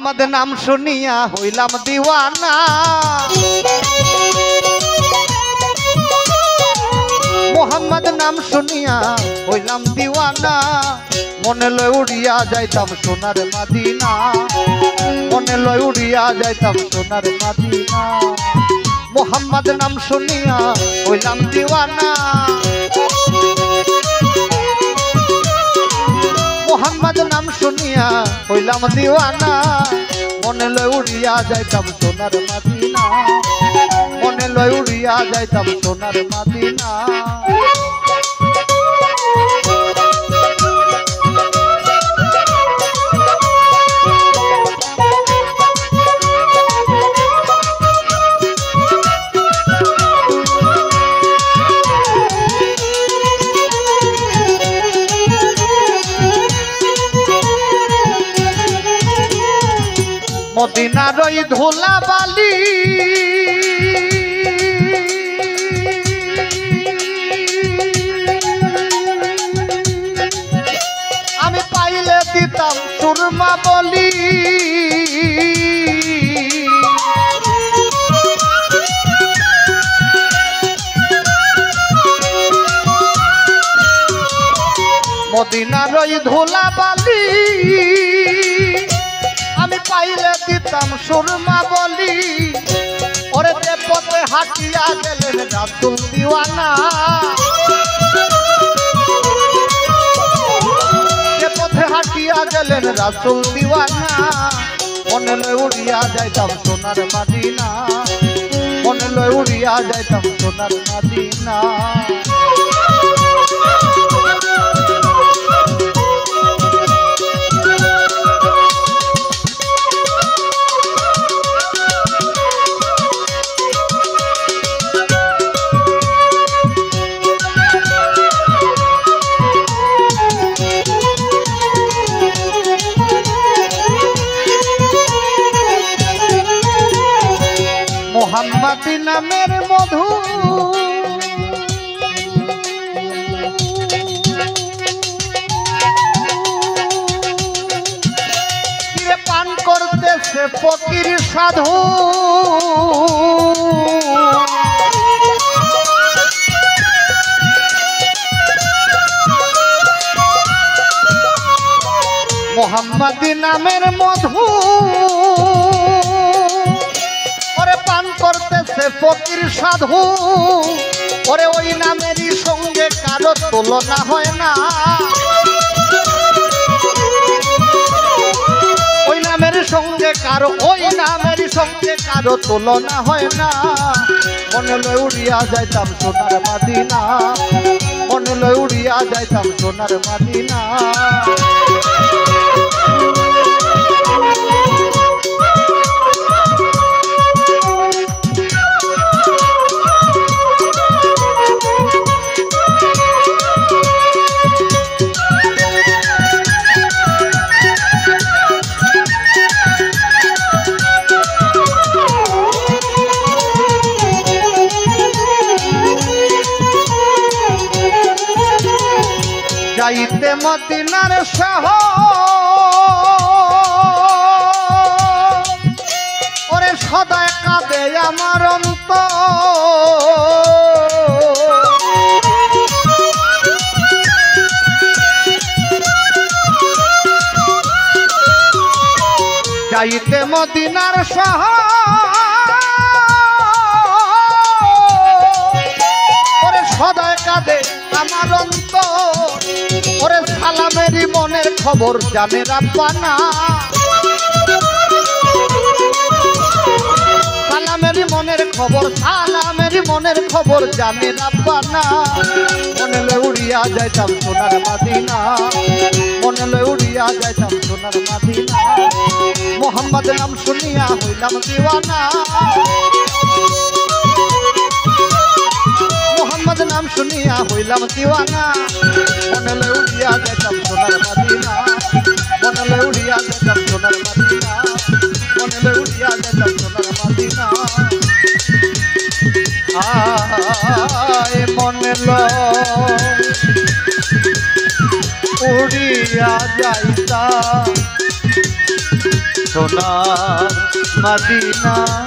মোহাম্মদ নাম শুনিয়া হইলাম দিওয়ানা মোহাম্মদ নাম শুনিয়া হইলাম দিওয়ানা মনে লয় উড়িয়া যাইতাম সোনার মদিনা মনে লয় উড়িয়া যাইতাম সোনার মদিনা মোহাম্মদ নাম শুনিয়া হইলাম দিওয়ানা মোহাম্মদ নাম শুনিয়া হইলাম দিওয়ানা মনে লয় উড়িয়া যাইতাম সোনার মদিনা মনে লয় উড়িয়া যাইতাম সোনার মদিনা মদিনার ওই ধুলা বালি আমি পাইলে দিতাম সুরমা বলি মদিনার ওই ধুলা বালি আমি পাইলে দিতাম সুরমা বলি ওরে যে পথে হাঁটিয়া গেলেন রাসূল দিওয়ানা যে পথে হাঁটিয়া গেলেন রাসূল দিওয়ানা মনে লয় উড়িয়া যাইতাম সোনার মদিনা মনে লয় উড়িয়া যাইতাম সোনার মদিনা মোহাম্মদ নামের মধু পান করতেছে ফকির সাধু মোহাম্মদ নামের মধু করতেছে ফকির সাধু ওরে ওই নামেরই সঙ্গে কারো তুলনা হয় না ওই নামের সঙ্গে কারো তুলনা হয় না মনে লয় উড়িয়া যাইতাম সোনার মদিনা মনে লয় উড়িয়া যাইতাম সোনার মদিনা যাইতে মদিনার শহর ওরে সদায় কাঁদে আমার অন্তর যাইতে মদিনার শহর ওরে সদায় কাঁদে আমার অন্তর ওরে সালামেরই মনের খবর জানে রাব্বানা সালামেরই মনের খবর জানে রাব্বানা মনে লয় উড়িয়া যাইতাম সোনার মদিনা মনে লয় উড়িয়া যাইতাম সোনার মদিনা মোহাম্মদ নাম শুনিয়া হইলাম দিওয়ানা মোহাম্মদ নাম শুনিয়া হইলাম দিওয়ানা মনে লয় উড়িয়া যাইতাম সোনার মদিনা মনে লয় উড়িয়া যাইতাম সোনার মদিনা মনে লয় উড়িয়া যাইতাম সোনার মদিনা আয় মনে লয় উড়িয়া যাইতাম সোনার মদিনা।